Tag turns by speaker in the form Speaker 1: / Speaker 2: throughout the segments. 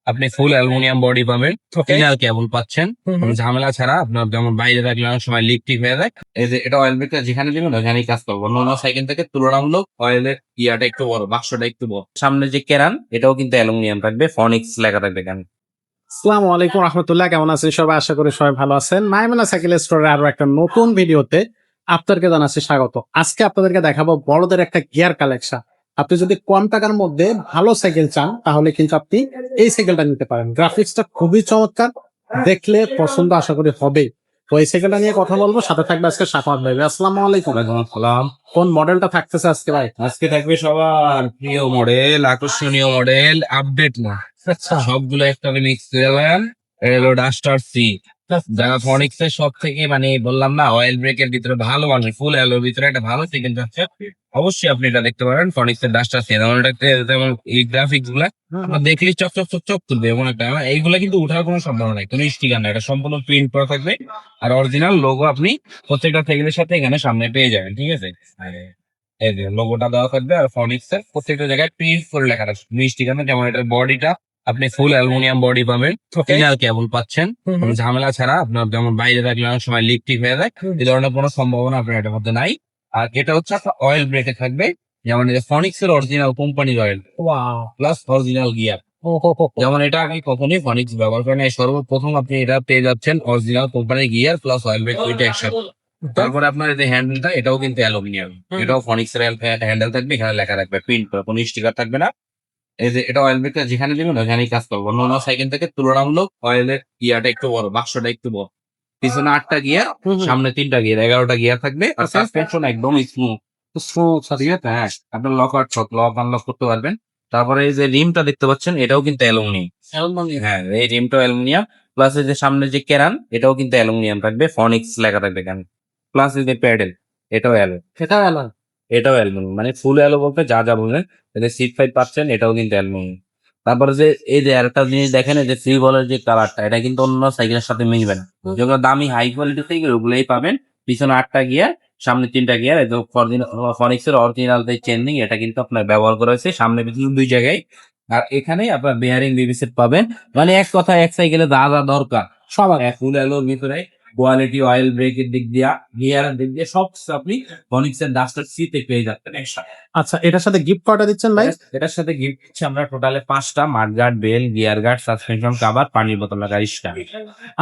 Speaker 1: আপনি ফুল aluminium body পাবেন, inner কেবল পাচ্ছেন, কোনো ঝামেলা ছাড়া। আপনার যেমন বাইরে রাখলে অনেক সময় লিক টিক হয়ে যায়। এই যে এটা অয়েল ব্রেকটা যেখানে দিবেন ওখানেই কাজ করবো। অন্য সাইকেল থেকে তুলনামূলক অয়েলের ইয়াটা একটু বড়, বাক্সটা একটু বড়। সামনে যে কেরান এটাও কিন্তু অ্যালুমিনিয়াম থাকবে, ফনিক্স লেখা থাকবে এখানে।
Speaker 2: আসসালামু আলাইকুম রহমতুল্লাহ, কেমন আছেন সবাই? আশা করি সবাই ভালো আছেন। মাইমুনা সাইকেল স্টোরের আরো একটা নতুন ভিডিওতে আপনাদেরকে জানাচ্ছি স্বাগত। আজকে আপনাদেরকে দেখাবো বড়দের একটা গিয়ার কালেকশন। আপনি যদি কম টাকার মধ্যে ভালো সাইকেল চান তাহলে কিন্তু আপনি এই সাইকেলটা নিতে পারেন। গ্রাফিক্সটা খুবই চমৎকার, দেখলে পছন্দ আশা করি হবেই। তো এই সাইকেলটা নিয়ে কথা বলবো, সাথে থাকবে আজকে সাফাত ভাই। আসসালামু আলাইকুম।
Speaker 1: সালাম।
Speaker 2: কোন মডেলটা থাকতেছে আজকে ভাই?
Speaker 1: আজকে থাকবে সবার প্রিয় মডেল, আকর্ষণীয় মডেল, আপডেট না, সবগুলো একটা মিক্স করে দেন। এটা হলো ডাস্টার সি, যারা ফনিক্স এর সব থেকে মানে বললাম না অয়েল ব্রেকের ভিতরে ভালো, মানে ফুল অ্যালোর ভিতরে একটা ভালো সেকেন্ড আছে, অবশ্যই আপনি এটা দেখতে পারেন। ফনিক্স এর ডাস্টার সি যেমন যেমন এই গ্রাফিক্স গুলা আপনার দেখলেই চক চক চক চক তুলবে এমন একটা। এইগুলা কিন্তু উঠার কোনো সম্ভাবনা নাই, কোনো স্টিকার নাই, এটা সম্পূর্ণ প্রিন্ট করা থাকবে। আর অরিজিনাল লোগো আপনি প্রত্যেকটা সাইকেলের সাথে এখানে সামনে পেয়ে যাবেন, ঠিক আছে? এই যে লোগোটা দেওয়া থাকবে, আর ফনিক্স এর প্রত্যেকটা জায়গায় প্রিন্ট করে লেখা থাকবে স্টিকার। যেমন এটার বডিটা আপনি ফুল অ্যালুমিনিয়াম বডি পাবেন, ইনার কেবল পাচ্ছেন, কোনো ঝামেলা ছাড়া। আপনার যেমন বাইরে রাখলে অনেক সময় লিক টিক হয়ে যায়, এই ধরনের কোনো সম্ভাবনা আপনার এটার মধ্যে নাই। আর এটা হচ্ছে আপনার অয়েল ব্রেকে থাকবে, যেমন এটা ফনিক্স এর অরিজিনাল কোম্পানির oil
Speaker 2: wow,
Speaker 1: plus original gear. যেমন এটা আগে কখনোই ফনিক্স ব্যবহার করেন, এই সর্বপ্রথম আপনি এটা পেয়ে যাচ্ছেন অরিজিনাল কোম্পানির গিয়ার প্লাস অয়েল ব্রেক দুইটা একসাথে। তারপরে আপনার এই যে হ্যান্ডেলটা এটাও কিন্তু অ্যালুমিনিয়াম, এটাও ফনিক্স এর হ্যান্ডেল থাকবে, এখানে লেখা থাকবে প্রিন্ট করা, কোনো স্টিকার থাকবে না। এই যে এটা অয়েল ব্রেকটা যেখানে দিবেন ওখানেই কাজ করবো। অন্য সাইকেল থেকে তুলনামূলক অয়েলের গিয়ারটা একটু বড়, বাক্সটা একটু বড়। পিছনে 8টা গিয়ার, সামনে 3টা গিয়ার, 11টা গিয়ার থাকবে। আর সাসপেনশন একদম স্মুথ স্মুথ, ঠিক আছে? হ্যাঁ, আপনার লক আনলক করতে পারবেন। তারপরে এই যে রিমটা দেখতে পাচ্ছেন এটাও কিন্তু অ্যালুমিনিয়াম। হ্যাঁ, এই রিমটাও অ্যালুমিনিয়াম। প্লাস এই যে সামনে যে কেরান এটাও কিন্তু অ্যালুমিনিয়াম থাকবে, ফনিক্স লেখা থাকবে এখানে। প্লাস এই যে প্যাডেল এটাও এটাও অ্যালুমিনিয়াম, মানে ফুল অ্যালু বলতে যা যা বললেন। এতে সিট ফাইট পাচ্ছেন, এটাও কিন্তু অ্যালুমিনিয়াম। তারপরে যে এই যে আরেকটা জিনিস দেখেন, এই যে ফ্রি বলের যে কালারটা, এটা কিন্তু অন্য সাইকেলের সাথে মিলবে না। যেগুলো দামি হাই কোয়ালিটি সাইকেল ওগুলোই পাবেন। পিছনে 8টা গিয়ার, সামনে 3টা গিয়ার। এই ফনিক্স এর অরিজিনাল যে চেননিং এটা কিন্তু আপনার ব্যবহার করা হয়েছে সামনে পিছনে দুই জায়গায়। আর এখানে আপনার বেয়ারিং বিবি সেট পাবেন। মানে এক কথা এক সাইকেলে যা যা দরকার সব ফুল অ্যালোর ভিতরে, কোয়ালিটি অয়েল ব্রেকের দিক দিয়া, গিয়ারের দিক দিয়ে সব কিছু আপনি ফনিক্স এর ডাস্টার সি তে পেয়ে যাচ্ছেন একসাথে।
Speaker 2: আচ্ছা, এটার সাথে গিফট কয়টা দিচ্ছেন ভাই?
Speaker 1: এটার সাথে গিফট দিচ্ছি আমরা টোটালে 5টা mudguard, bell, gear guard, suspension cover, পানির বোতল লাগা রিস্টা।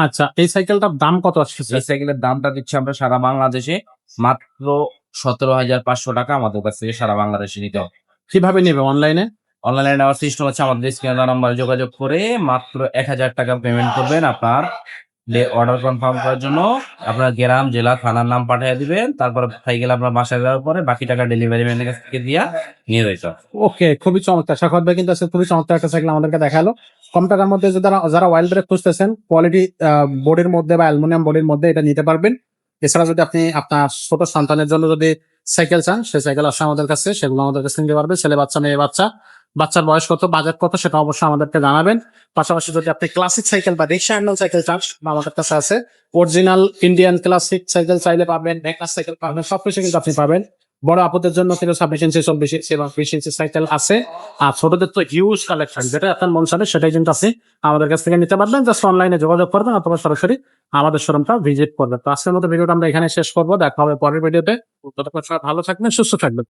Speaker 2: আচ্ছা, এই সাইকেলটার দাম কত আসছে?
Speaker 1: এই সাইকেলের দামটা দিচ্ছি আমরা সারা বাংলাদেশে মাত্র 17,500 টাকা। আমাদের কাছ থেকে সারা বাংলাদেশে নিতে হবে।
Speaker 2: কিভাবে নেবে? অনলাইনে?
Speaker 1: অনলাইনে নেওয়ার সিস্টেম হচ্ছে আমাদের স্ক্রিনে নাম্বারে যোগাযোগ করে মাত্র 1,000 টাকা পেমেন্ট করবেন। আপনার অর্ডার কনফার্ম করার জন্য আপনার গ্রাম, জেলা, থানার নাম পাঠিয়ে দিবেন। তারপর সাইকেল আপনার বাসায় যাওয়ার পরে বাকি টাকা ডেলিভারি ম্যানের কাছ থেকে দিয়া নিয়ে যাইতে হবে।
Speaker 2: ওকে, খুবই চমৎকার। সাখাওয়াত ভাই কিন্তু আজকে খুবই চমৎকার একটা সাইকেল আমাদেরকে দেখালো। কম টাকার মধ্যে যারা ওয়াইল্ড ব্রেক খুঁজতেছেন, কোয়ালিটি বডির মধ্যে বা অ্যালুমিনিয়াম বডির মধ্যে এটা নিতে পারবেন। এছাড়া যদি আপনি আপনার ছোট সন্তানের জন্য যদি সাইকেল চান, সেই সাইকেল আসে আমাদের কাছে, সেগুলো আমাদের কাছে নিতে পারবেন। ছেলে বাচ্চা, মেয়ে বাচ্চা, বাচ্চার বয়স কত, বাজেট কত, সেটা অবশ্যই আমাদেরকে জানাবেন। পাশাপাশি যদি আপনি ক্লাসিক সাইকেল বা রিক্সা হ্যান্ডেল সাইকেল চান, আমাদের কাছে আছে। অরিজিনাল ইন্ডিয়ান ক্লাসিক সাইকেল চাইলে পাবেন, মেকার সাইকেল পাবেন, সবকিছু কিন্তু আপনি পাবেন। বড় আপুদের জন্য কিন্তু 26 ইঞ্চি, 24 ইঞ্চি এবং 20 ইঞ্চি সাইকেল আছে। আর ছোটদের তো হিউজ কালেকশন, যেটা আপনার মন চাবে সেটাই কিন্তু আপনি আমাদের কাছ থেকে নিতে পারবেন। জাস্ট অনলাইনে যোগাযোগ করবেন অথবা সরাসরি আমাদের শোরুমটা ভিজিট করবেন। তো আজকের মতো ভিডিওটা আমরা এখানে শেষ করবো। দেখা হবে পরের ভিডিওতে। ততক্ষণ সবাই ভালো থাকবেন, সুস্থ থাকবেন।